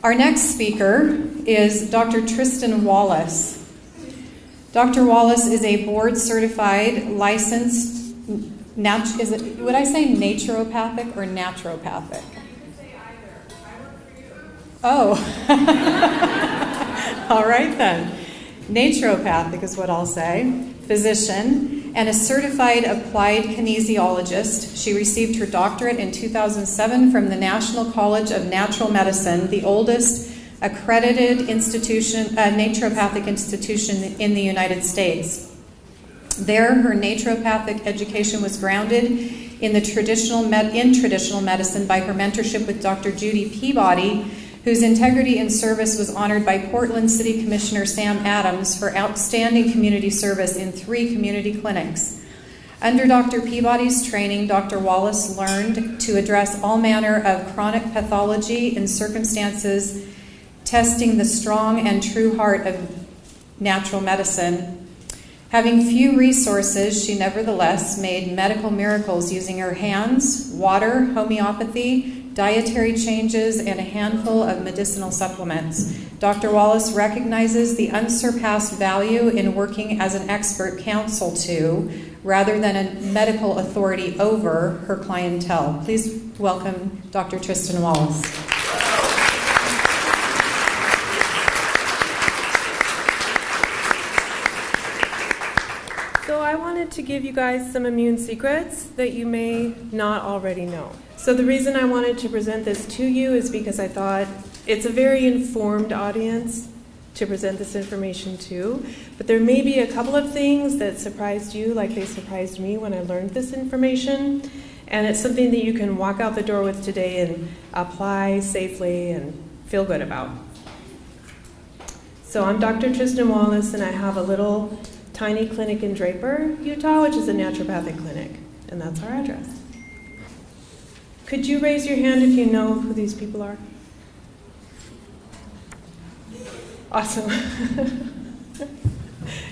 Our next speaker is Dr. Tristin Wallace. Dr. Wallace is a board-certified, licensed, would I say naturopathic or naturopathic? You can say either. I work for you. Oh. All right then. Naturopathic is what I'll say. Physician and a certified applied kinesiologist. She received her doctorate in 2007 from the National College of Natural Medicine, the oldest accredited institution, naturopathic institution in the United States. There, her naturopathic education was grounded in traditional medicine by her mentorship with Dr. Judy Peabody, whose integrity and service was honored by Portland City Commissioner Sam Adams for outstanding community service in 3 community clinics. Under Dr. Peabody's training, Dr. Wallace learned to address all manner of chronic pathology in circumstances testing the strong and true heart of natural medicine. Having few resources, she nevertheless made medical miracles using her hands, water, homeopathy, dietary changes, and a handful of medicinal supplements. Dr. Wallace recognizes the unsurpassed value in working as an expert counsel to, rather than a medical authority over, her clientele. Please welcome Dr. Tristin Wallace. So I wanted to give you guys some immune secrets that you may not already know. So the reason I wanted to present this to you is because I thought it's a very informed audience to present this information to, but there may be a couple of things that surprised you like they surprised me when I learned this information, and it's something that you can walk out the door with today and apply safely and feel good about. So I'm Dr. Tristin Wallace, and I have a little tiny clinic in Draper, Utah, which is a naturopathic clinic, and that's our address. Could you raise your hand if you know who these people are? Awesome.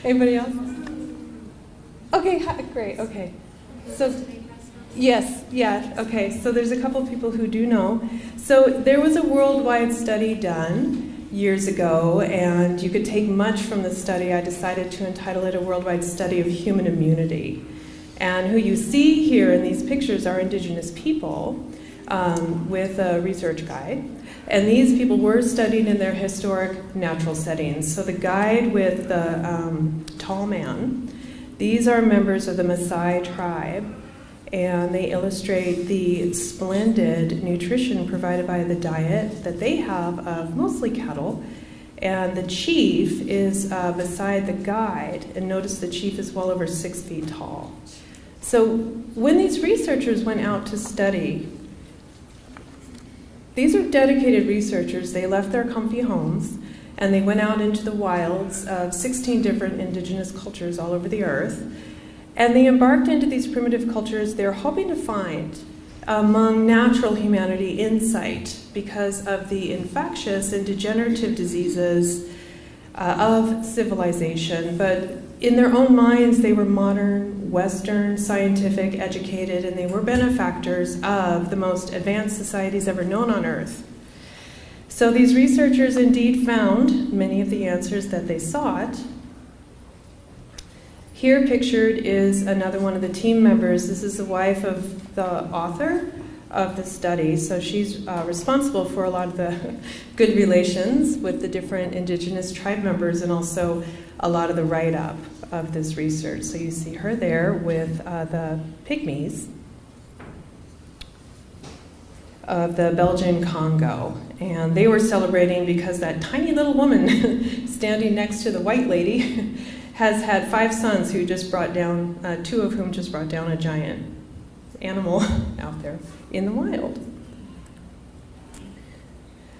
Anybody else? Okay, great, okay. So, yes, yeah, okay, so there's a couple people who do know. So there was a worldwide study done years ago, and you could take much from the study. I decided to entitle it A Worldwide Study of Human Immunity. And who you see here in these pictures are indigenous people with a research guide. And these people were studied in their historic natural settings. So the guide with the tall man, these are members of the Maasai tribe, and they illustrate the splendid nutrition provided by the diet that they have of mostly cattle. And the chief is beside the guide, and notice the chief is well over 6 feet tall. So when these researchers went out to study, these are dedicated researchers. They left their comfy homes and they went out into the wilds of 16 different indigenous cultures all over the earth. And they embarked into these primitive cultures. They're hoping to find among natural humanity insight because of the infectious and degenerative diseases of civilization. But in their own minds, they were modern, Western, scientific, educated, and they were benefactors of the most advanced societies ever known on Earth. So these researchers indeed found many of the answers that they sought. Here pictured is another one of the team members. This is the wife of the author of the study, so she's responsible for a lot of the good relations with the different indigenous tribe members and also a lot of the write-up of this research. So you see her there with the pygmies of the Belgian Congo. And they were celebrating because that tiny little woman standing next to the white lady has had 5 sons who just brought down, 2 of whom just brought down a giant animal out there in the wild.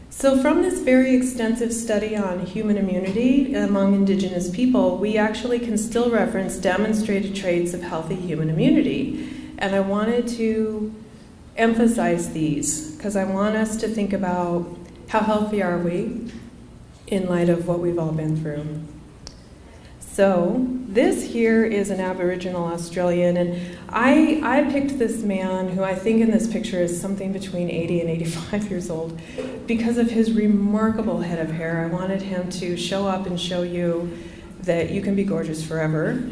So from this very extensive study on human immunity among indigenous people, we actually can still reference demonstrated traits of healthy human immunity. And I wanted to emphasize these because I want us to think about how healthy are we in light of what we've all been through. So this here is an Aboriginal Australian, and I picked this man who I think in this picture is something between 80 and 85 years old because of his remarkable head of hair. I wanted him to show up and show you that you can be gorgeous forever.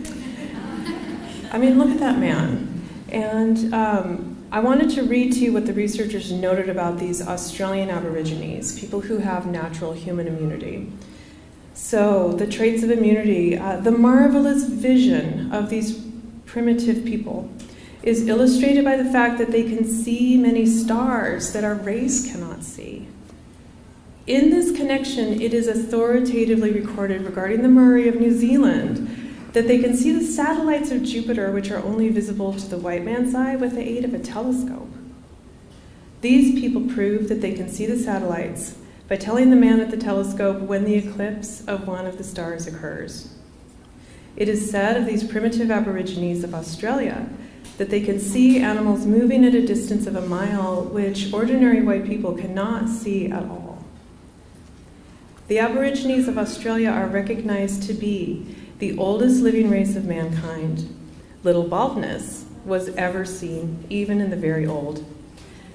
I mean, look at that man. And I wanted to read to you what the researchers noted about these Australian Aborigines, people who have natural human immunity. So the traits of immunity, the marvelous vision of these primitive people is illustrated by the fact that they can see many stars that our race cannot see. In this connection, it is authoritatively recorded regarding the Maori of New Zealand that they can see the satellites of Jupiter, which are only visible to the white man's eye with the aid of a telescope. These people prove that they can see the satellites by telling the man at the telescope when the eclipse of one of the stars occurs. It is said of these primitive Aborigines of Australia that they can see animals moving at a distance of a mile, which ordinary white people cannot see at all. The Aborigines of Australia are recognized to be the oldest living race of mankind. Little baldness was ever seen, even in the very old.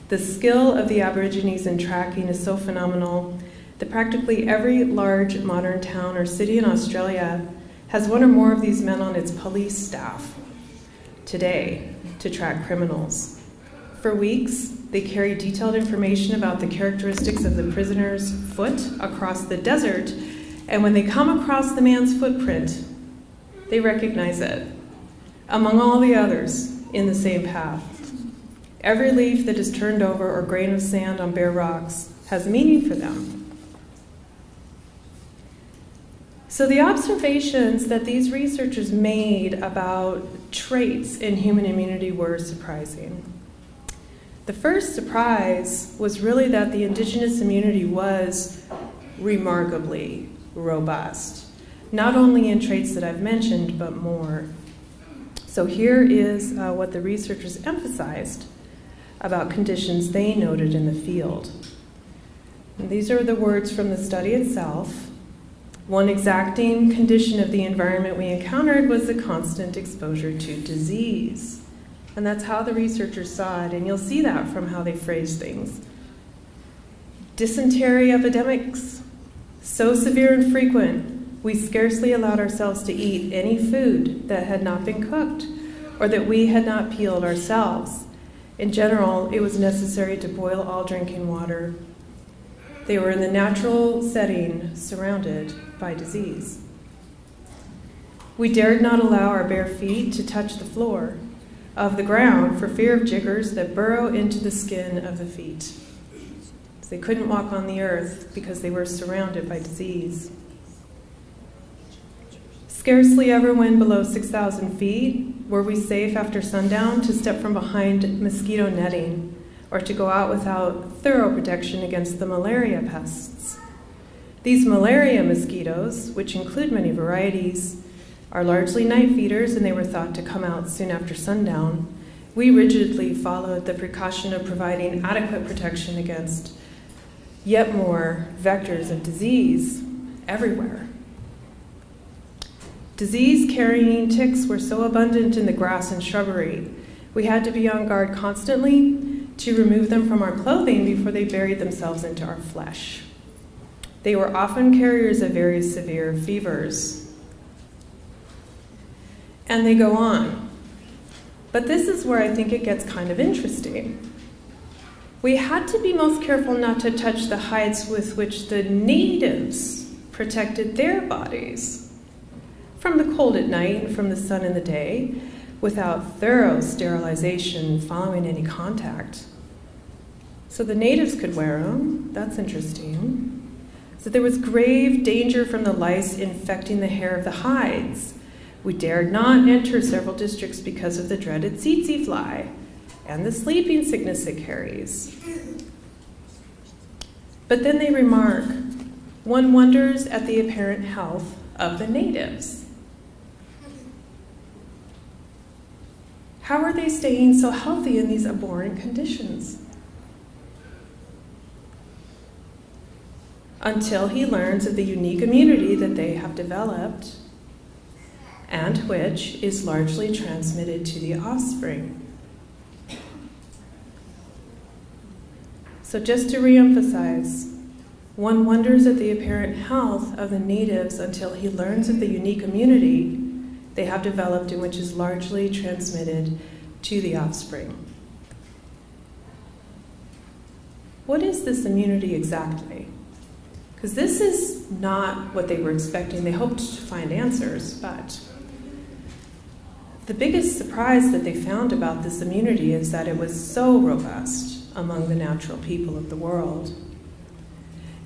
The skill of the Aborigines in tracking is so phenomenal that practically every large modern town or city in Australia has one or more of these men on its police staff today to track criminals. For weeks, they carry detailed information about the characteristics of the prisoner's foot across the desert, and when they come across the man's footprint, they recognize it, among all the others in the same path. Every leaf that is turned over or grain of sand on bare rocks has meaning for them. So the observations that these researchers made about traits in human immunity were surprising. The first surprise was really that the indigenous immunity was remarkably robust, not only in traits that I've mentioned, but more. So here is what the researchers emphasized about conditions they noted in the field. And these are the words from the study itself. One exacting condition of the environment we encountered was the constant exposure to disease. And that's how the researchers saw it, and you'll see that from how they phrase things. Dysentery epidemics, so severe and frequent, we scarcely allowed ourselves to eat any food that had not been cooked or that we had not peeled ourselves. In general, it was necessary to boil all drinking water. They were in the natural setting, surrounded by disease. We dared not allow our bare feet to touch the floor of the ground for fear of jiggers that burrow into the skin of the feet. They couldn't walk on the earth because they were surrounded by disease. Scarcely ever when below 6,000 feet were we safe after sundown to step from behind mosquito netting or to go out without thorough protection against the malaria pests. These malaria mosquitoes, which include many varieties, are largely night feeders, and they were thought to come out soon after sundown. We rigidly followed the precaution of providing adequate protection against yet more vectors of disease everywhere. Disease-carrying ticks were so abundant in the grass and shrubbery, we had to be on guard constantly to remove them from our clothing before they buried themselves into our flesh. They were often carriers of very severe fevers. And they go on. But this is where I think it gets kind of interesting. We had to be most careful not to touch the hides with which the natives protected their bodies from the cold at night and from the sun in the day, without thorough sterilization following any contact. So the natives could wear them. That's interesting. So there was grave danger from the lice infecting the hair of the hides. We dared not enter several districts because of the dreaded tsetse fly and the sleeping sickness it carries. But then they remark, one wonders at the apparent health of the natives. How are they staying so healthy in these abhorrent conditions? Until he learns of the unique immunity that they have developed and which is largely transmitted to the offspring. So just to reemphasize, one wonders at the apparent health of the natives until he learns of the unique immunity they have developed and which is largely transmitted to the offspring. What is this immunity exactly? Because this is not what they were expecting. They hoped to find answers, but the biggest surprise that they found about this immunity is that it was so robust among the natural people of the world.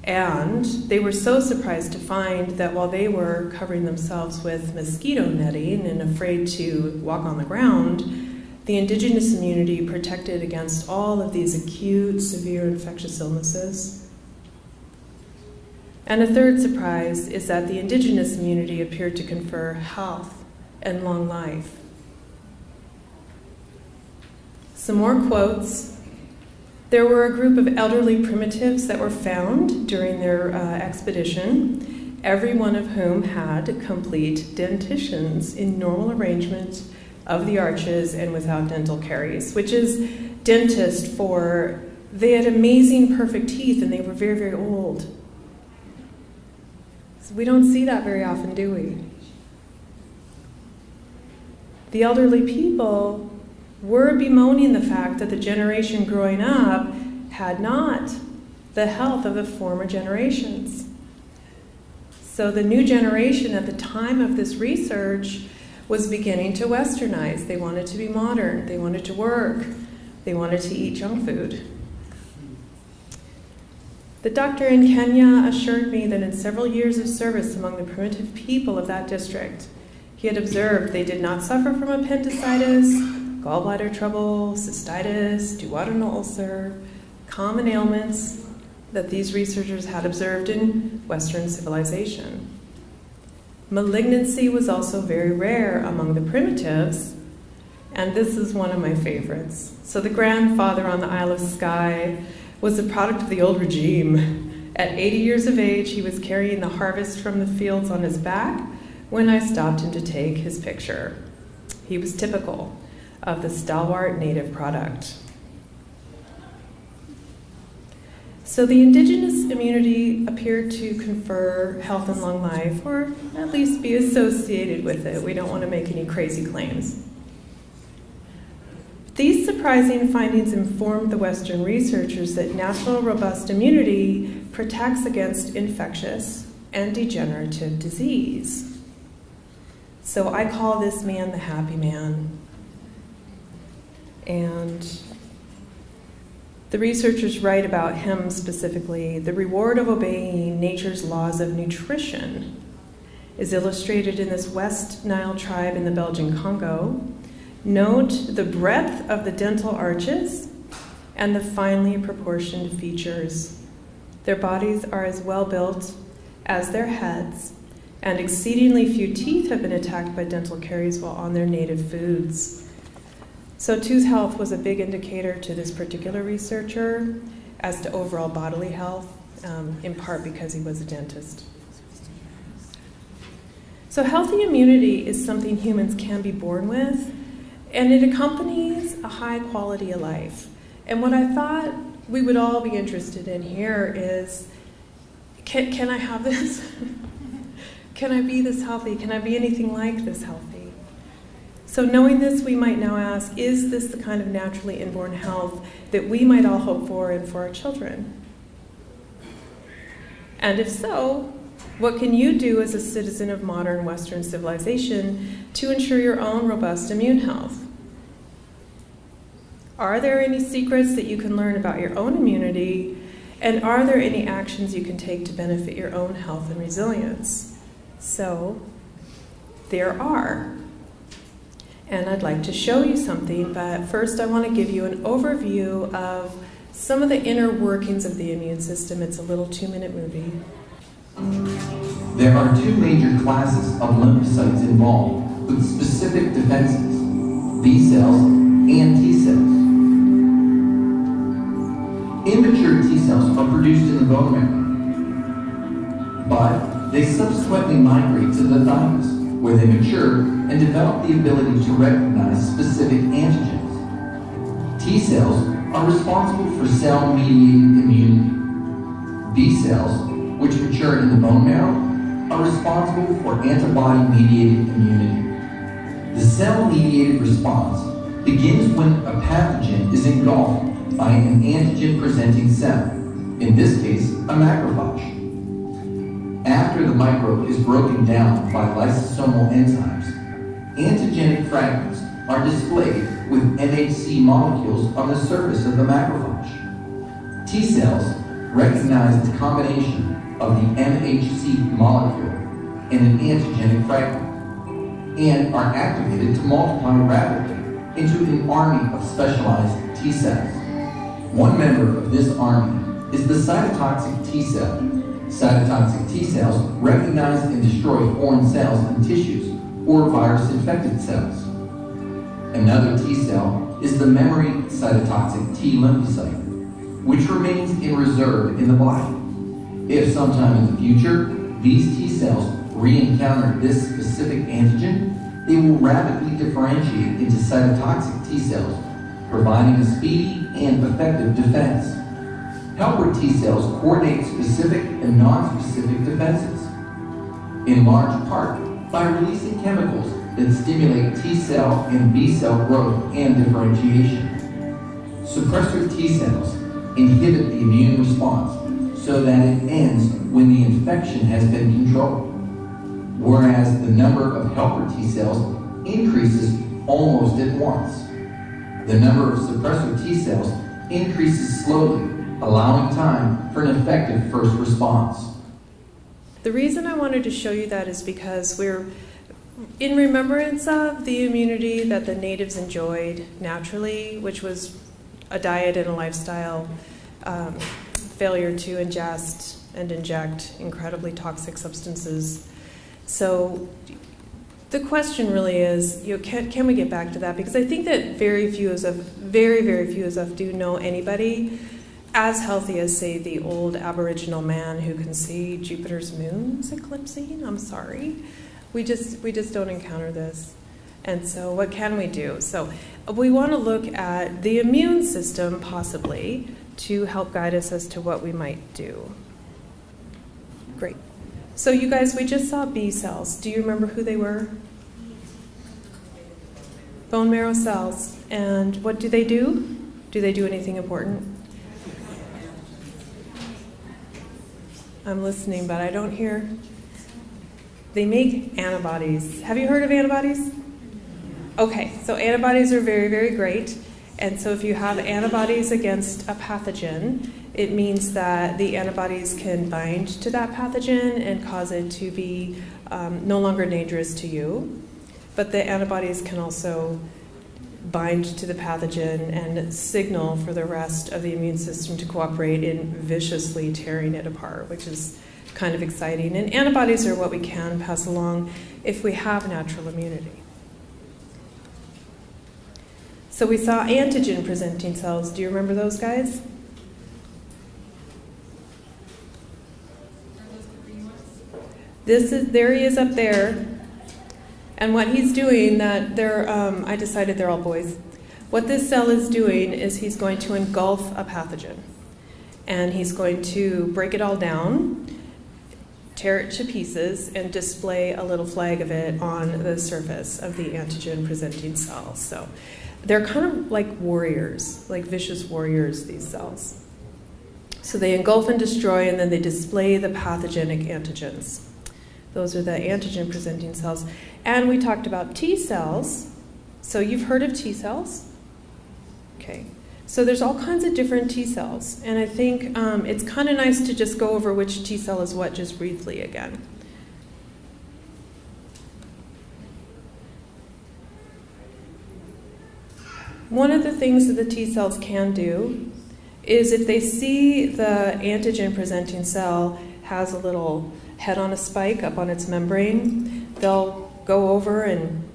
And they were so surprised to find that while they were covering themselves with mosquito netting and afraid to walk on the ground, the indigenous immunity protected against all of these acute, severe infectious illnesses. And a third surprise is that the indigenous immunity appeared to confer health and long life. Some more quotes. There were a group of elderly primitives that were found during their expedition, every one of whom had complete dentitions in normal arrangement of the arches and without dental caries, which is dentist for they had amazing perfect teeth and they were very, very old. So we don't see that very often, do we? The elderly people were bemoaning the fact that the generation growing up had not the health of the former generations. So the new generation at the time of this research was beginning to westernize. They wanted to be modern. They wanted to work. They wanted to eat junk food. The doctor in Kenya assured me that in several years of service among the primitive people of that district, he had observed they did not suffer from appendicitis, gallbladder trouble, cystitis, duodenal ulcer, common ailments that these researchers had observed in Western civilization. Malignancy was also very rare among the primitives, and this is one of my favorites. So the grandfather on the Isle of Skye was a product of the old regime. At 80 years of age, he was carrying the harvest from the fields on his back when I stopped him to take his picture. He was typical of the stalwart native product. So the indigenous immunity appeared to confer health and long life, or at least be associated with it. We don't want to make any crazy claims. These surprising findings informed the Western researchers that natural robust immunity protects against infectious and degenerative disease. So I call this man the happy man. And the researchers write about him specifically. The reward of obeying nature's laws of nutrition is illustrated in this West Nile tribe in the Belgian Congo. Note the breadth of the dental arches and the finely proportioned features. Their bodies are as well built as their heads, and exceedingly few teeth have been attacked by dental caries while on their native foods. So tooth health was a big indicator to this particular researcher as to overall bodily health, in part because he was a dentist. So healthy immunity is something humans can be born with, and it accompanies a high quality of life. And what I thought we would all be interested in here is, can I have this? Can I be this healthy? Can I be anything like this healthy? So knowing this, we might now ask, is this the kind of naturally inborn health that we might all hope for and for our children? And if so, what can you do as a citizen of modern Western civilization to ensure your own robust immune health? Are there any secrets that you can learn about your own immunity? And are there any actions you can take to benefit your own health and resilience? So, there are. And I'd like to show you something, but first I want to give you an overview of some of the inner workings of the immune system. It's a little 2-minute movie. There are two major classes of lymphocytes involved with specific defenses, B cells and T cells. Immature T cells are produced in the bone marrow, but they subsequently migrate to the thymus, where they mature and develop the ability to recognize specific antigens. T cells are responsible for cell-mediated immunity. B cells, which mature in the bone marrow, are responsible for antibody-mediated immunity. The cell-mediated response begins when a pathogen is engulfed by an antigen-presenting cell, in this case, a macrophage. After the microbe is broken down by lysosomal enzymes, antigenic fragments are displayed with MHC molecules on the surface of the macrophage. T cells recognize the combination of the MHC molecule and an antigenic fragment, and are activated to multiply rapidly into an army of specialized T cells. One member of this army is the cytotoxic T cell. Cytotoxic T cells recognize and destroy foreign cells and tissues or virus-infected cells. Another T cell is the memory cytotoxic T lymphocyte, which remains in reserve in the body. If sometime in the future, these T cells re-encounter this specific antigen, they will rapidly differentiate into cytotoxic T cells, providing a speedy and effective defense. Helper T cells coordinate specific and non-specific defenses, in large part by releasing chemicals that stimulate T cell and B cell growth and differentiation. Suppressor T cells inhibit the immune response so that it ends when the infection has been controlled, whereas the number of helper T cells increases almost at once. The number of suppressor T cells increases slowly, allowing time for an effective first response. The reason I wanted to show you that is because we're in remembrance of the immunity that the natives enjoyed naturally, which was a diet and a lifestyle, failure to ingest and inject incredibly toxic substances. So the question really is, can we get back to that? Because I think that very few of us do know anybody as healthy as, say, the old Aboriginal man who can see Jupiter's moons eclipsing. I'm sorry. We just don't encounter this. And so what can we do? So we want to look at the immune system, possibly, to help guide us as to what we might do. Great. So you guys, we just saw B cells. Do you remember who they were? Bone marrow cells. And what do they do? Do they do anything important? I'm listening, but I don't hear. They make antibodies. Have you heard of antibodies? Okay, so antibodies are very, very great. And so if you have antibodies against a pathogen, it means that the antibodies can bind to that pathogen and cause it to be no longer dangerous to you. But the antibodies can also bind to the pathogen and signal for the rest of the immune system to cooperate in viciously tearing it apart, which is kind of exciting. And antibodies are what we can pass along if we have natural immunity. So we saw antigen-presenting cells. Do you remember those guys? There he is up there. And what he's doing, I decided they're all boys. What this cell is doing is he's going to engulf a pathogen. And he's going to break it all down, tear it to pieces, and display a little flag of it on the surface of the antigen-presenting cell. So they're kind of like warriors, like vicious warriors, these cells. So they engulf and destroy, and then they display the pathogenic antigens. Those are the antigen-presenting cells. And we talked about T cells. So you've heard of T cells? Okay. So there's all kinds of different T cells. And I think it's kind of nice to just go over which T cell is what just briefly again. One of the things that the T cells can do is if they see the antigen-presenting cell has a little head on a spike up on its membrane, they'll go over and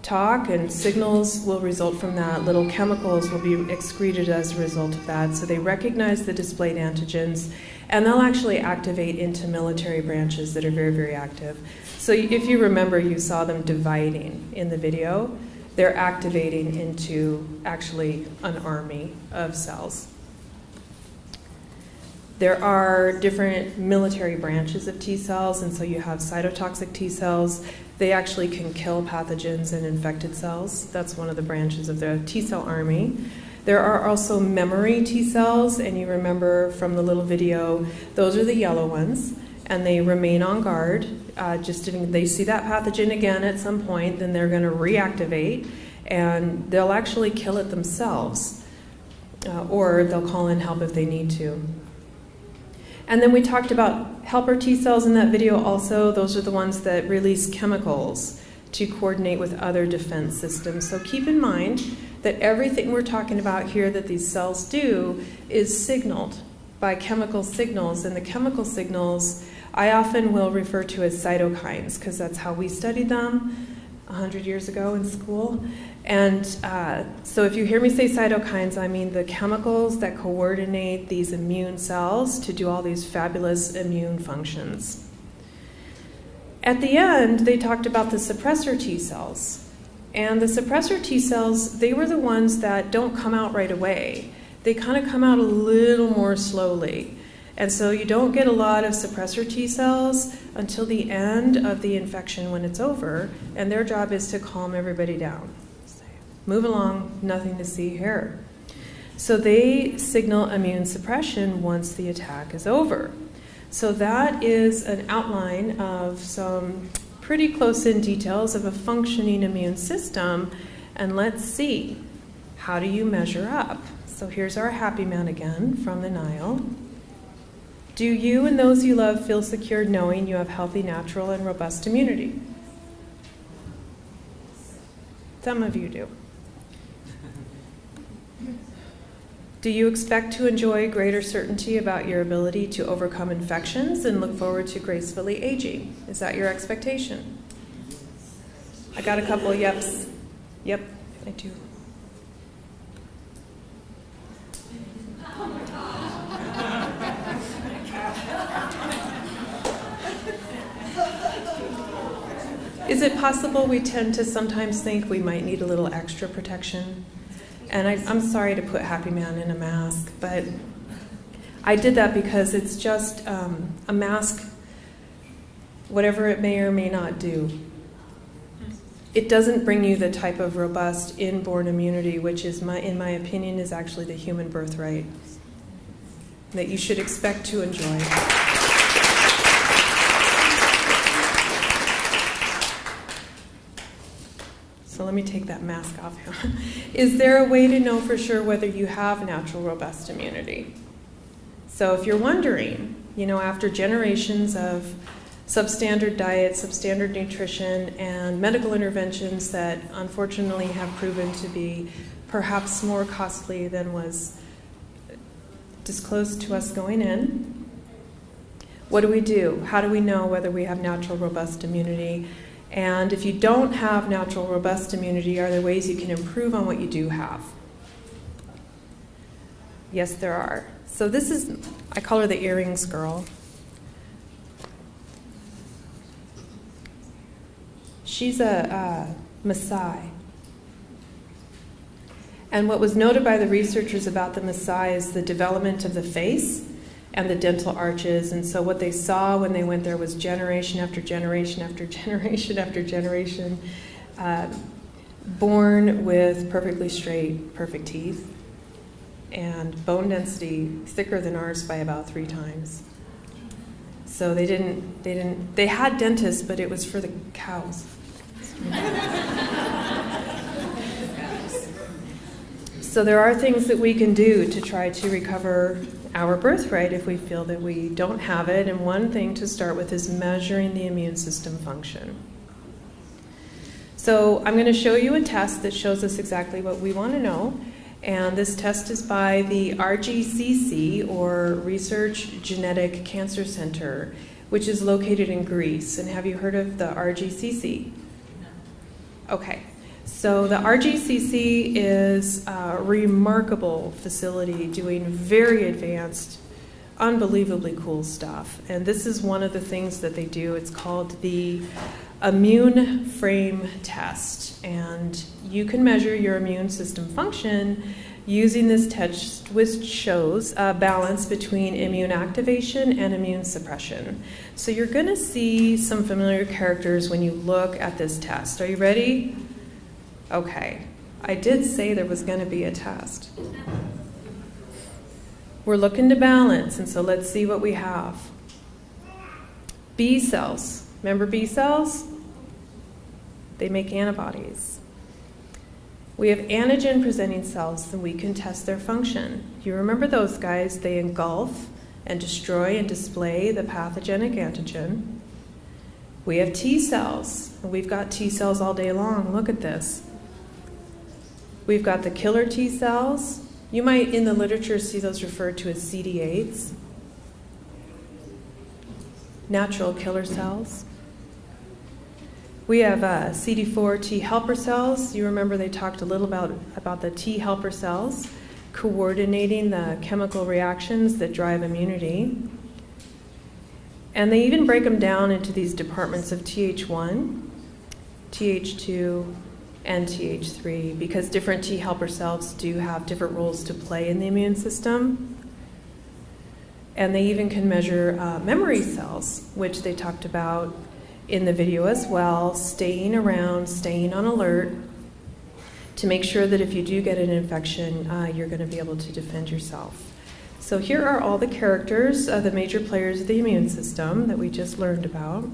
talk, and signals will result from that. Little chemicals will be excreted as a result of that. So they recognize the displayed antigens, And they'll actually activate into military branches that are very, very active. So if you remember, you saw them dividing in the video. They're activating into actually an army of cells. There are different military branches of T cells, and so you have cytotoxic T cells. They actually can kill pathogens and infected cells. That's one of the branches of the T cell army. There are also memory T cells, and you remember from the little video, those are the yellow ones, and they remain on guard. They see that pathogen again at some point, then they're going to reactivate, and they'll actually kill it themselves, or they'll call in help if they need to. And then we talked about helper T cells in that video also. Those are the ones that release chemicals to coordinate with other defense systems. So keep in mind that everything we're talking about here that these cells do is signaled by chemical signals. And the chemical signals I often will refer to as cytokines, because that's how we studied them 100 years ago in school. And so if you hear me say cytokines, I mean the chemicals that coordinate these immune cells to do all these fabulous immune functions. At the end, they talked about the suppressor T cells. And the suppressor T cells, they were the ones that don't come out right away. They kind of come out a little more slowly. And so you don't get a lot of suppressor T cells until the end of the infection when it's over, and their job is to calm everybody down. Move along, nothing to see here. So they signal immune suppression once the attack is over. So that is an outline of some pretty close-in details of a functioning immune system, and let's see, how do you measure up? So here's our happy man again from the Nile. Do you and those you love feel secure knowing you have healthy, natural, and robust immunity? Some of you do. Do you expect to enjoy greater certainty about your ability to overcome infections and look forward to gracefully aging? Is that your expectation? I got a couple of yeps. Yep, I do. Is it possible we tend to sometimes think we might need a little extra protection? And I'm sorry to put Happy Man in a mask, but I did that because it's just a mask, whatever it may or may not do. It doesn't bring you the type of robust inborn immunity, which is, in my opinion, is actually the human birthright that you should expect to enjoy. So let me take that mask off. Is there a way to know for sure whether you have natural robust immunity? So if you're wondering, after generations of substandard diet, substandard nutrition, and medical interventions that unfortunately have proven to be perhaps more costly than was disclosed to us going in, what do we do? How do we know whether we have natural robust immunity? And if you don't have natural robust immunity, are there ways you can improve on what you do have? Yes, there are. So this is, I call her the earrings girl. She's a Maasai. And what was noted by the researchers about the Maasai is the development of the face and the dental arches. And so what they saw when they went there was generation after generation after generation after generation, born with perfectly straight, perfect teeth, and bone density thicker than ours by about 3 times. So they had dentists, but it was for the cows. So there are things that we can do to try to recover our birthright if we feel that we don't have it. And one thing to start with is measuring the immune system function. So I'm going to show you a test that shows us exactly what we want to know. And this test is by the RGCC, or Research Genetic Cancer Center, which is located in Greece. And have you heard of the RGCC? Okay. So the RGCC is a remarkable facility doing very advanced unbelievably cool stuff. And this is one of the things that they do. It's called the Immune Frame Test. And you can measure your immune system function using this test, which shows a balance between immune activation and immune suppression. So you're going to see some familiar characters when you look at this test. Are you ready? Okay. I did say there was going to be a test. We're looking to balance, and so let's see what we have. B cells. Remember B cells? They make antibodies. We have antigen-presenting cells, and we can test their function. You remember those guys? They engulf and destroy and display the pathogenic antigen. We have T cells, and we've got T cells all day long. Look at this. We've got the killer T cells. You might, in the literature, see those referred to as CD8s, natural killer cells. We have CD4 T helper cells. You remember they talked a little about the T helper cells coordinating the chemical reactions that drive immunity. And they even break them down into these departments of Th1, Th2, and Th3, because different T helper cells do have different roles to play in the immune system. And they even can measure memory cells, which they talked about in the video as well, staying around, staying on alert to make sure that if you do get an infection, you're going to be able to defend yourself. So here are all the characters, the major players of the immune system that we just learned about.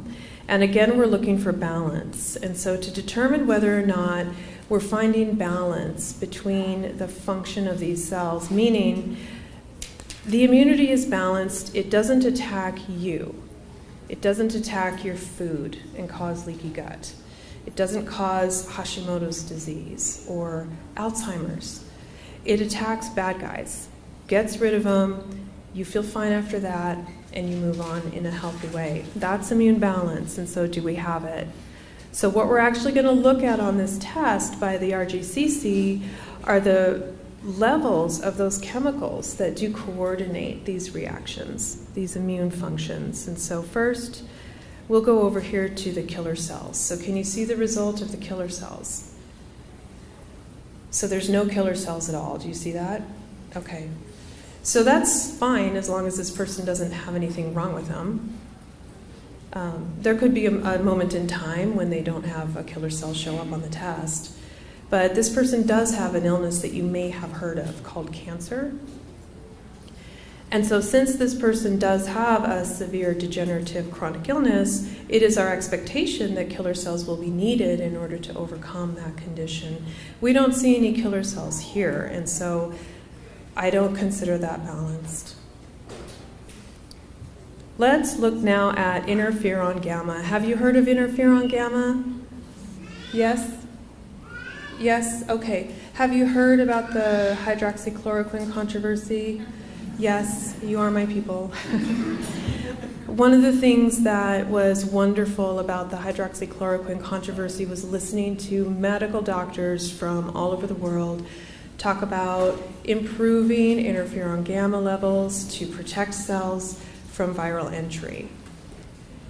And again, we're looking for balance. And so to determine whether or not we're finding balance between the function of these cells, meaning the immunity is balanced, it doesn't attack you. It doesn't attack your food and cause leaky gut. It doesn't cause Hashimoto's disease or Alzheimer's. It attacks bad guys, gets rid of them, you feel fine after that, and you move on in a healthy way. That's immune balance, and so do we have it? So what we're actually going to look at on this test by the RGCC are the levels of those chemicals that do coordinate these reactions, these immune functions. And so first, we'll go over here to the killer cells. So can you see the result of the killer cells? So there's no killer cells at all. Do you see that? Okay. So that's fine as long as this person doesn't have anything wrong with them. There could be a moment in time when they don't have a killer cell show up on the test. But this person does have an illness that you may have heard of called cancer. And so since this person does have a severe degenerative chronic illness, it is our expectation that killer cells will be needed in order to overcome that condition. We don't see any killer cells here, and so I don't consider that balanced. Let's look now at interferon gamma. Have you heard of interferon gamma? Yes? Yes? Okay. Have you heard about the hydroxychloroquine controversy? Yes, you are my people. One of the things that was wonderful about the hydroxychloroquine controversy was listening to medical doctors from all over the world talk about improving interferon gamma levels to protect cells from viral entry.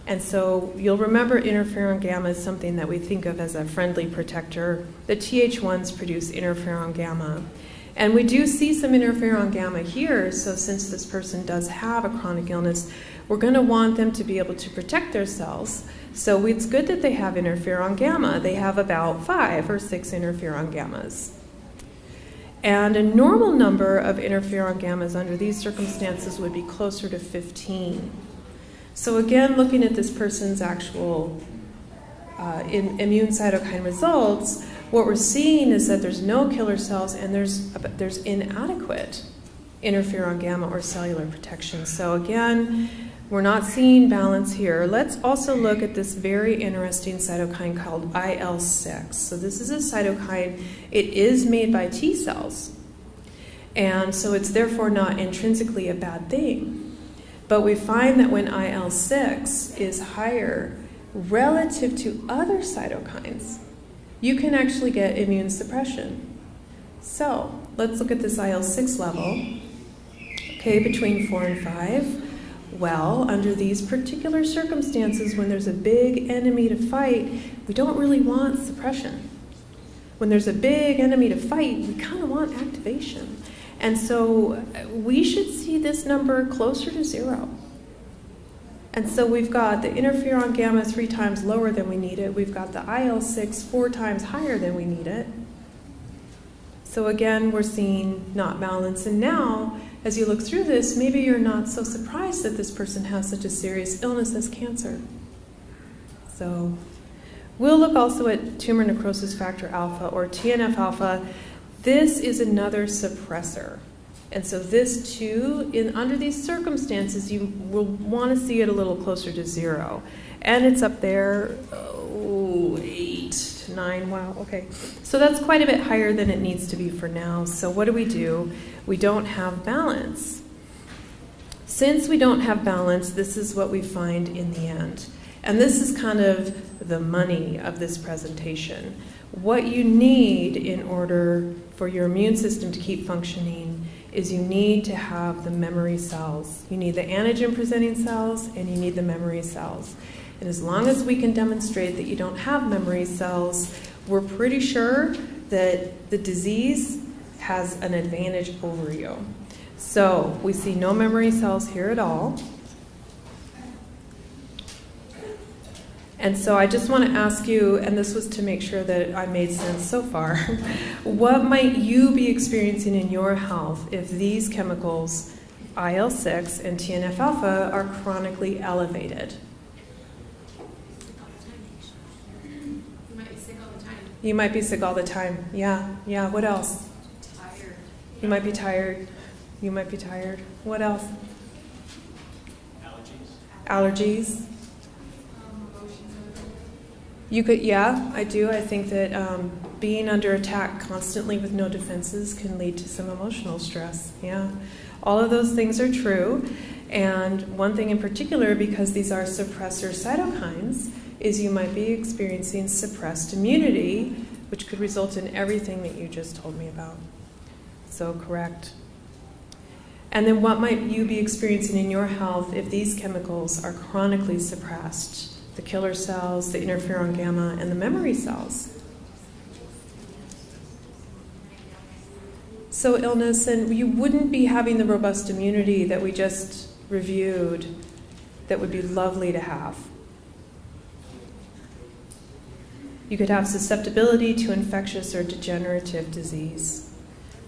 And so you'll remember interferon gamma is something that we think of as a friendly protector. The Th1s produce interferon gamma. And we do see some interferon gamma here, so since this person does have a chronic illness, we're going to want them to be able to protect their cells. So it's good that they have interferon gamma. They have about 5 or 6 interferon gammas. And a normal number of interferon gammas under these circumstances would be closer to 15. So again, looking at this person's actual immune cytokine results, what we're seeing is that there's no killer cells and there's inadequate interferon gamma or cellular protection. So again, we're not seeing balance here. Let's also look at this very interesting cytokine called IL-6. So this is a cytokine. It is made by T cells, and so it's therefore not intrinsically a bad thing. But we find that when IL-6 is higher relative to other cytokines, you can actually get immune suppression. So let's look at this IL-6 level. Okay, between 4 and 5. Well, under these particular circumstances, when there's a big enemy to fight, we don't really want suppression. When there's a big enemy to fight, we kind of want activation. And so we should see this number closer to 0. And so we've got the interferon gamma 3 times lower than we need it. We've got the IL-6 4 times higher than we need it. So again, we're seeing not balance. And now, as you look through this, maybe you're not so surprised that this person has such a serious illness as cancer. So we'll look also at tumor necrosis factor alpha, or TNF-alpha. This is another suppressor. And so this too, under these circumstances, you will want to see it a little closer to 0. And it's up there, 8 to 9, wow, okay. So that's quite a bit higher than it needs to be for now. So what do? We don't have balance. Since we don't have balance, this is what we find in the end. And this is kind of the money of this presentation. What you need in order for your immune system to keep functioning is you need to have the memory cells. You need the antigen-presenting cells, and you need the memory cells. And as long as we can demonstrate that you don't have memory cells, we're pretty sure that the disease has an advantage over you. So we see no memory cells here at all. And so I just want to ask you, and this was to make sure that I made sense so far, what might you be experiencing in your health if these chemicals, IL-6 and TNF-alpha, are chronically elevated? You might be sick all the time. You might be sick all the time. Yeah. What else? Tired. You might be tired. You might be tired. What else? Allergies. You could, yeah, I do. I think that being under attack constantly with no defenses can lead to some emotional stress. Yeah, all of those things are true. And one thing in particular, because these are suppressor cytokines, is you might be experiencing suppressed immunity, which could result in everything that you just told me about. So correct. And then what might you be experiencing in your health if these chemicals are chronically suppressed? The killer cells, the interferon gamma, and the memory cells. So illness, and you wouldn't be having the robust immunity that we just reviewed that would be lovely to have. You could have susceptibility to infectious or degenerative disease.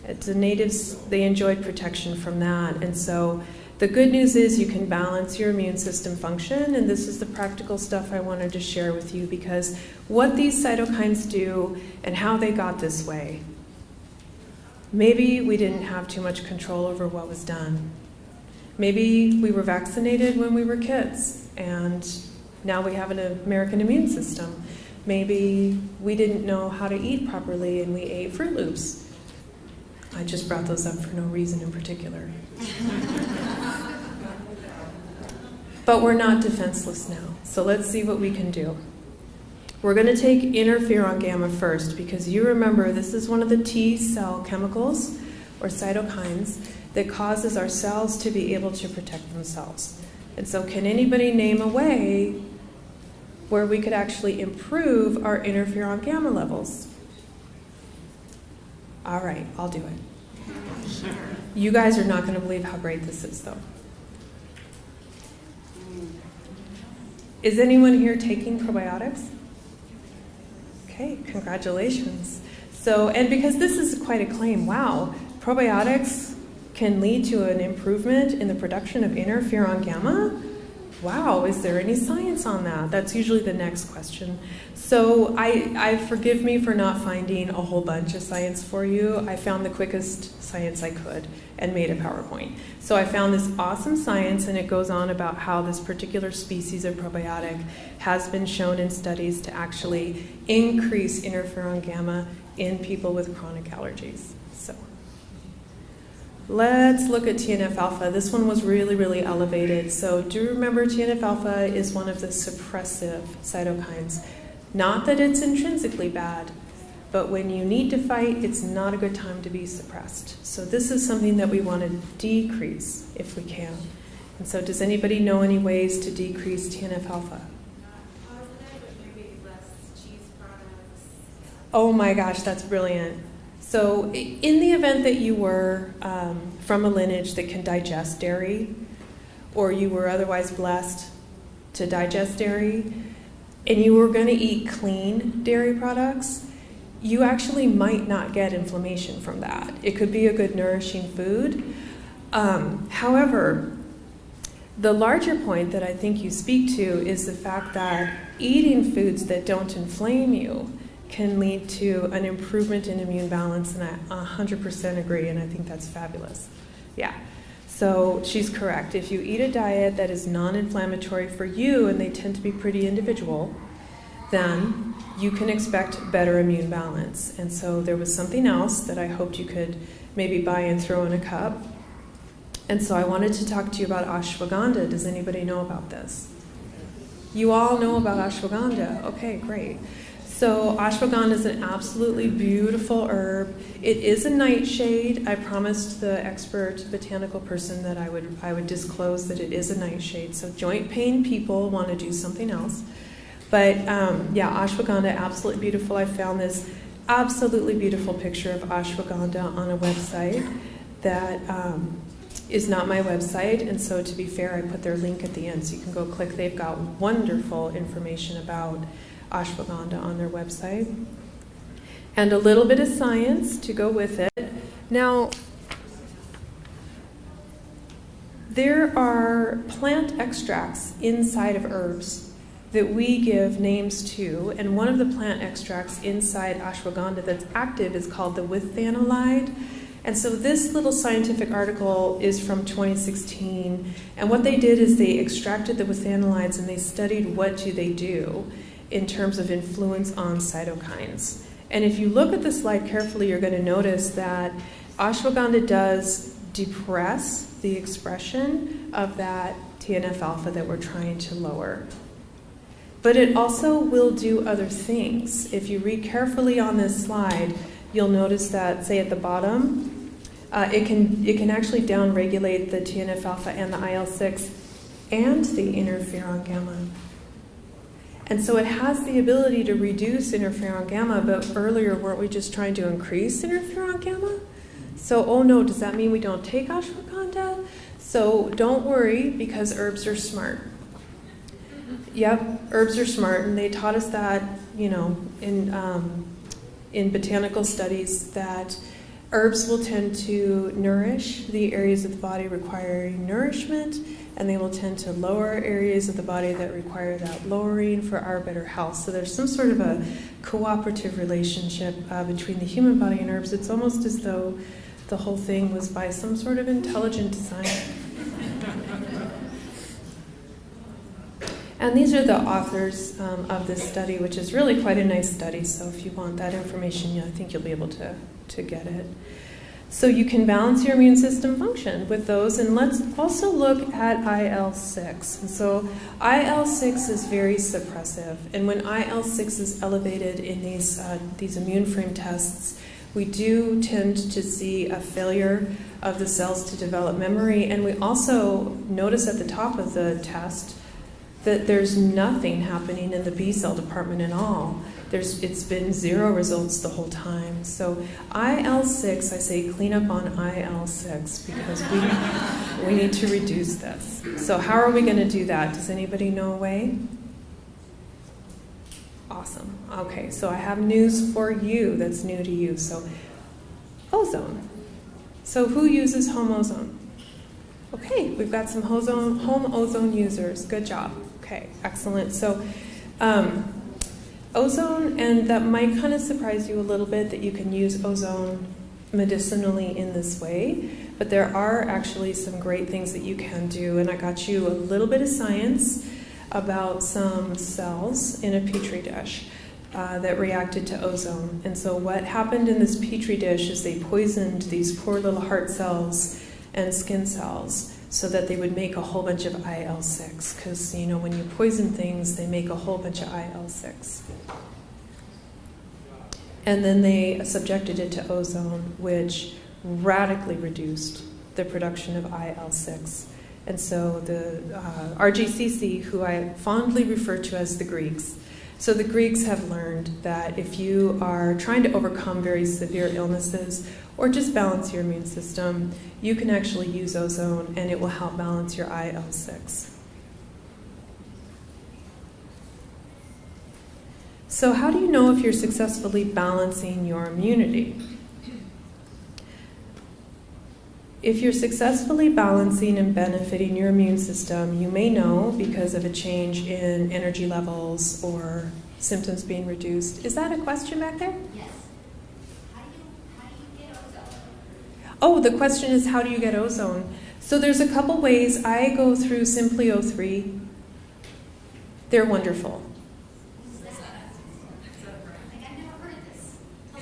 The natives, they enjoyed protection from that, and so the good news is you can balance your immune system function, and this is the practical stuff I wanted to share with you, because what these cytokines do and how they got this way. Maybe we didn't have too much control over what was done. Maybe we were vaccinated when we were kids, and now we have an American immune system. Maybe we didn't know how to eat properly and we ate Fruit Loops. I just brought those up for no reason in particular. But we're not defenseless now, so let's see what we can do. We're going to take interferon gamma first, because you remember this is one of the T cell chemicals or cytokines that causes our cells to be able to protect themselves. And so can anybody name a way where we could actually improve our interferon gamma levels? All right, I'll do it. You guys are not going to believe how great this is, though. Is anyone here taking probiotics? Okay, congratulations. So, and because this is quite a claim, wow, probiotics can lead to an improvement in the production of interferon gamma? Wow, is there any science on that? That's usually the next question. So I forgive me for not finding a whole bunch of science for you. I found the quickest science I could and made a PowerPoint. So I found this awesome science, and it goes on about how this particular species of probiotic has been shown in studies to actually increase interferon gamma in people with chronic allergies. So let's look at TNF-alpha. This one was really, really elevated. So do you remember TNF-alpha is one of the suppressive cytokines? Not that it's intrinsically bad, But when you need to fight, it's not a good time to be suppressed. So this is something that we want to decrease if we can. And so does anybody know any ways to decrease TNF-alpha? Oh my gosh, that's brilliant. So in the event that you were from a lineage that can digest dairy, or you were otherwise blessed to digest dairy, and you were going to eat clean dairy products, you actually might not get inflammation from that. It could be a good nourishing food. However, the larger point that I think you speak to is the fact that eating foods that don't inflame you can lead to an improvement in immune balance, and I 100% agree, and I think that's fabulous. Yeah. So she's correct. If you eat a diet that is non-inflammatory for you, and they tend to be pretty individual, then you can expect better immune balance. And so there was something else that I hoped you could maybe buy and throw in a cup. And so I wanted to talk to you about ashwagandha. Does anybody know about this? You all know about ashwagandha. Okay, great. So ashwagandha is an absolutely beautiful herb. It is a nightshade. I promised the expert botanical person that I would disclose that it is a nightshade. So joint pain people want to do something else. But yeah, ashwagandha, absolutely beautiful. I found this absolutely beautiful picture of ashwagandha on a website that is not my website. And so to be fair, I put their link at the end so you can go click. They've got wonderful information about ashwagandha on their website. And a little bit of science to go with it. Now, there are plant extracts inside of herbs that we give names to, and one of the plant extracts inside ashwagandha that's active is called the withanolide. And so this little scientific article is from 2016, and what they did is they extracted the withanolides and they studied what do they do in terms of influence on cytokines. And if you look at the slide carefully, you're going to notice that ashwagandha does depress the expression of that TNF-alpha that we're trying to lower. But it also will do other things. If you read carefully on this slide, you'll notice that, say at the bottom, it can actually downregulate the TNF-alpha and the IL-6 and the interferon gamma. And so it has the ability to reduce interferon gamma, but earlier weren't we just trying to increase interferon gamma? So, oh no, does that mean we don't take ashwagandha? So don't worry, because herbs are smart. Yep, herbs are smart, and they taught us that, you know, in botanical studies, that herbs will tend to nourish the areas of the body requiring nourishment, and they will tend to lower areas of the body that require that lowering for our better health. So there's some sort of a cooperative relationship between the human body and herbs. It's almost as though the whole thing was by some sort of intelligent design. And these are the authors of this study, which is really quite a nice study. So if you want that information, I think you'll be able to get it. So you can balance your immune system function with those. And let's also look at IL-6. And so IL-6 is very suppressive. And when IL-6 is elevated in these immune frame tests, we do tend to see a failure of the cells to develop memory. And we also notice at the top of the test that there's nothing happening in the B cell department at all. It's been zero results the whole time. So IL-6, I say clean up on IL-6 because we need to reduce this. So how are we going to do that? Does anybody know a way? Awesome. Okay, so I have news for you that's new to you. So ozone. So who uses home ozone? Okay, we've got some home ozone users. Good job. Okay, excellent. So ozone, and that might kind of surprise you a little bit that you can use ozone medicinally in this way, but there are actually some great things that you can do, and I got you a little bit of science about some cells in a petri dish that reacted to ozone. And so what happened in this petri dish is they poisoned these poor little heart cells and skin cells so that they would make a whole bunch of IL-6, because, you know, when you poison things, they make a whole bunch of IL-6. And then they subjected it to ozone, which radically reduced the production of IL-6. And so the RGCC, who I fondly refer to as the Greeks, so the Greeks have learned that if you are trying to overcome very severe illnesses or just balance your immune system, you can actually use ozone and it will help balance your IL-6. So how do you know if you're successfully balancing your immunity? If you're successfully balancing and benefiting your immune system, you may know because of a change in energy levels or symptoms being reduced. Is that a question back there? Yes. How do you get ozone? Oh, the question is, how do you get ozone? So there's a couple ways. I go through Simply O3. They're wonderful. Like, I've never heard of this.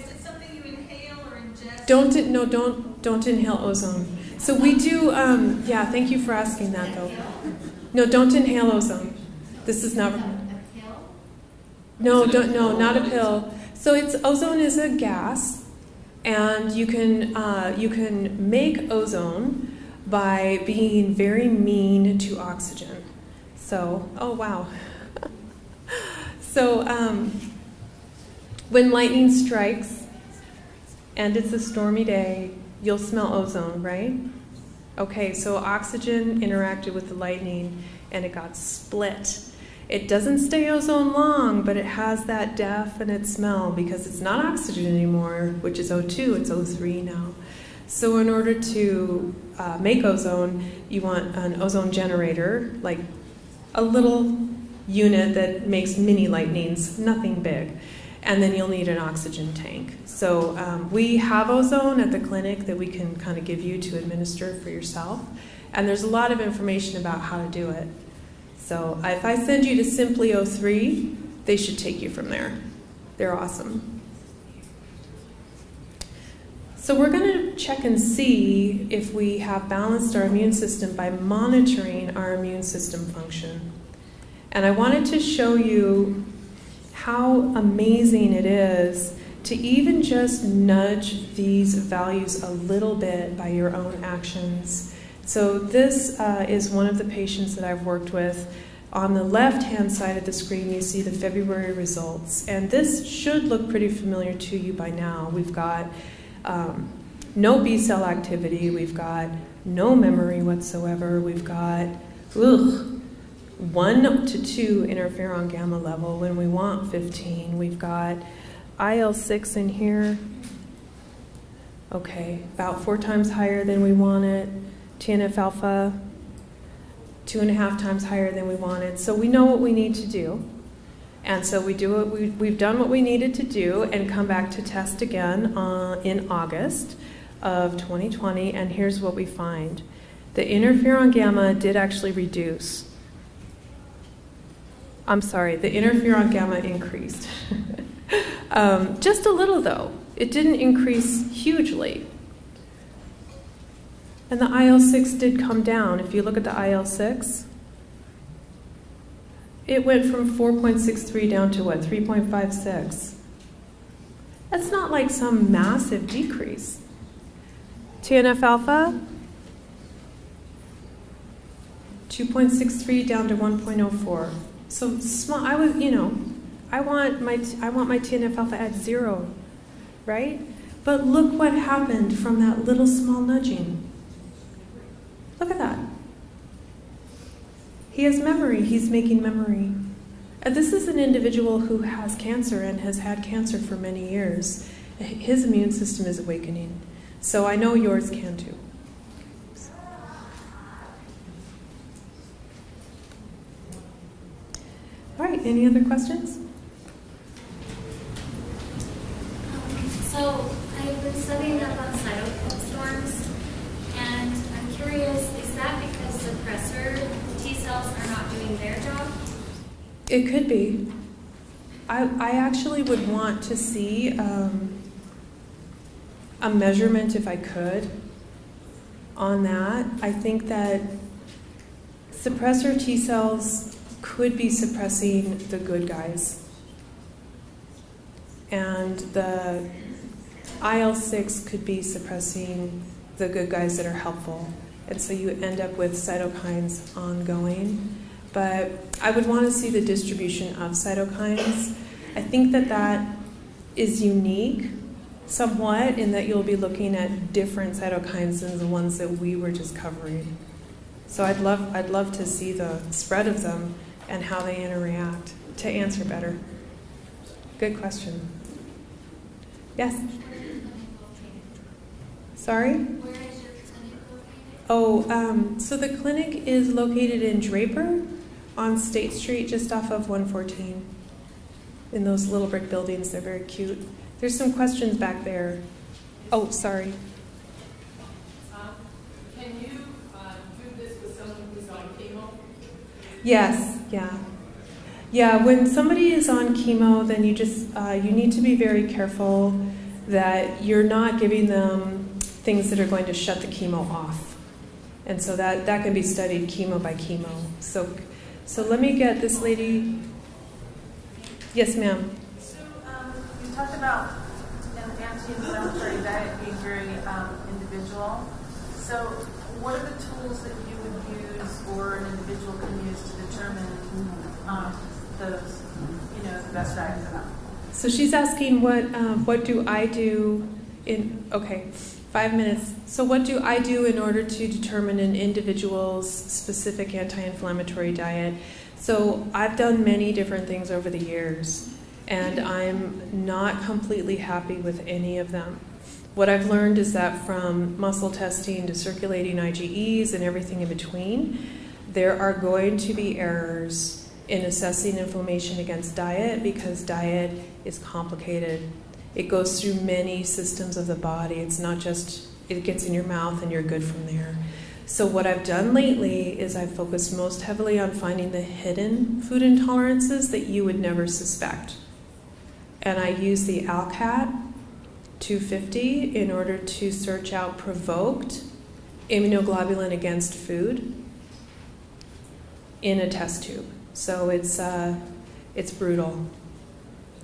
Is it something you inhale or ingest? Don't inhale ozone. So we do, yeah, thank you for asking that though. No, don't inhale ozone. This is not, A pill? no, not a pill. So ozone is a gas, and you can make ozone by being very mean to oxygen. So, oh wow. So when lightning strikes and it's a stormy day, you'll smell ozone, right? Okay, so oxygen interacted with the lightning and it got split. It doesn't stay ozone long, but it has that definite smell because it's not oxygen anymore, which is O2, it's O3 now. So in order to make ozone, you want an ozone generator, like a little unit that makes mini lightnings, nothing big. And then you'll need an oxygen tank. So we have ozone at the clinic that we can kind of give you to administer for yourself. And there's a lot of information about how to do it. So if I send you to Simply O3, they should take you from there. They're awesome. So we're going to check and see if we have balanced our immune system by monitoring our immune system function. And I wanted to show you how amazing it is to even just nudge these values a little bit by your own actions. So this is one of the patients that I've worked with. On the left-hand side of the screen, you see the February results. And this should look pretty familiar to you by now. We've got no B-cell activity. We've got no memory whatsoever. We've got 1 to 2 interferon gamma level when we want 15. We've got IL-6 in here. Okay, about 4 times higher than we wanted. TNF-alpha, 2.5 times higher than we wanted. So we know what we need to do. And so we've done what we needed to do and come back to test again in August of 2020. And here's what we find. The interferon gamma did actually reduce. I'm sorry, the interferon gamma increased. Just a little though. It didn't increase hugely. And the IL-6 did come down. If you look at the IL-6, it went from 4.63 down to what, 3.56. That's not like some massive decrease. TNF-alpha, 2.63 down to 1.04. So small. I want my TNF-alpha at 0, right? But look what happened from that little small nudging. Look at that. He has memory. He's making memory. And this is an individual who has cancer and has had cancer for many years. His immune system is awakening. So I know yours can too. All right, any other questions? So I've been studying up on cytokine storms, and I'm curious, is that because suppressor T cells are not doing their job? It could be. I actually would want to see a measurement, if I could, on that. I think that suppressor T cells could be suppressing the good guys. and the IL-6 could be suppressing the good guys that are helpful. And so you end up with cytokines ongoing. But I would want to see the distribution of cytokines. I think that that is unique somewhat in that you'll be looking at different cytokines than the ones that we were just covering. So I'd love to see the spread of them and how they interact to answer better. Good question. Yes? Sorry? Where is your clinic located? Oh, so the clinic is located in Draper on State Street, just off of 114. In those little brick buildings, they're very cute. There's some questions back there. Oh, sorry. Can you do this with someone who's on chemo? Yes, yeah. Yeah, when somebody is on chemo, then you just, you need to be very careful that you're not giving them things that are going to shut the chemo off. And so that can be studied chemo by chemo. So let me get this lady. Yes, ma'am. So you talked about an anti-inflammatory diet being very individual. So what are the tools that you would use or an individual can use to determine the best diet for them? So she's asking what do I do in, okay, 5 minutes. So what do I do in order to determine an individual's specific anti-inflammatory diet? So I've done many different things over the years, and I'm not completely happy with any of them. What I've learned is that from muscle testing to circulating IgEs and everything in between, there are going to be errors in assessing inflammation against diet because diet is complicated. It goes through many systems of the body. It's not just, it gets in your mouth and you're good from there. So what I've done lately is I've focused most heavily on finding the hidden food intolerances that you would never suspect. And I use the ALCAT 250 in order to search out provoked immunoglobulin against food in a test tube. So it's brutal.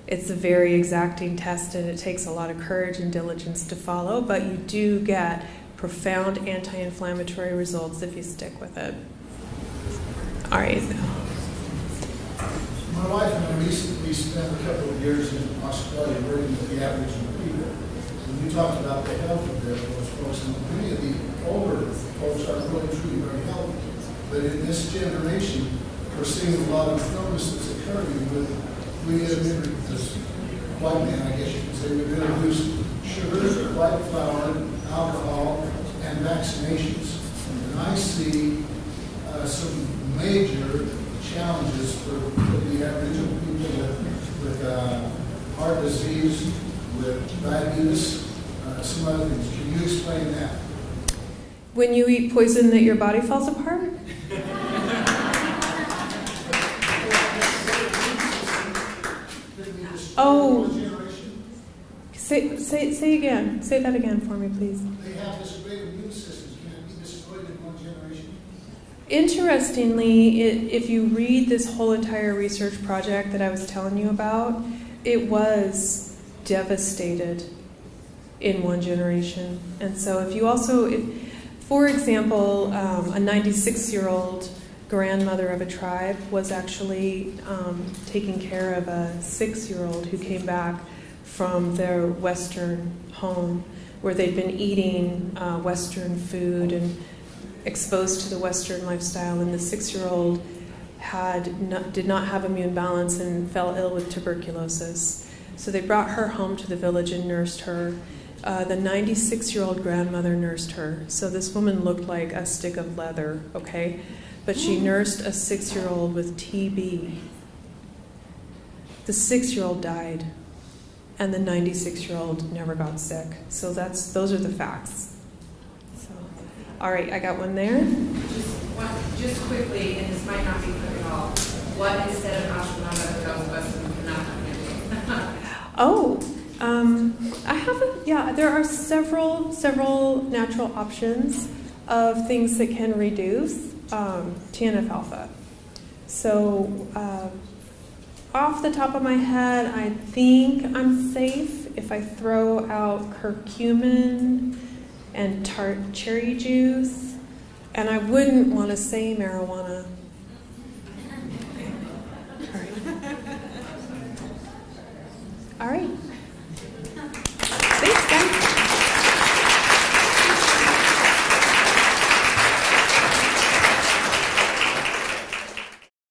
It's a very exacting test, and it takes a lot of courage and diligence to follow, but you do get profound anti-inflammatory results if you stick with it. All right. My wife and I recently spent a couple of years in Australia working with the Aboriginal people. And we talked about the health of those folks, and many of the older folks are really truly very healthy. But in this generation, we're seeing a lot of illness that's occurring with, this white man, I guess you could say, we've introduced sugar, white flour, alcohol, and vaccinations. And I see some major challenges for the Aboriginal people with heart disease, with diabetes, some other things. Can you explain that? When you eat poison that your body falls apart? Oh, say again. Say that again for me, please. They have this great immune system. Can it be destroyed in one generation? Interestingly, if you read this whole entire research project that I was telling you about, it was devastated in one generation. And so if you also, for example, a 96-year-old grandmother of a tribe was actually taking care of a 6-year-old who came back from their Western home where they'd been eating Western food and exposed to the Western lifestyle, and the 6-year-old did not have immune balance and fell ill with tuberculosis. So they brought her home to the village and nursed her. The 96-year-old grandmother nursed her. So this woman looked like a stick of leather, okay? But she nursed a 6-year-old with TB. The 6-year-old died, and the 96-year-old never got sick. So those are the facts. So, all right, I got one there. Just quickly, and this might not be quick at all. What instead of ashwagandha goes Western cannot? Oh, I haven't. Yeah, there are several natural options of things that can reduce TNF alpha. So off the top of my head, I think I'm safe if I throw out curcumin and tart cherry juice. And I wouldn't want to say marijuana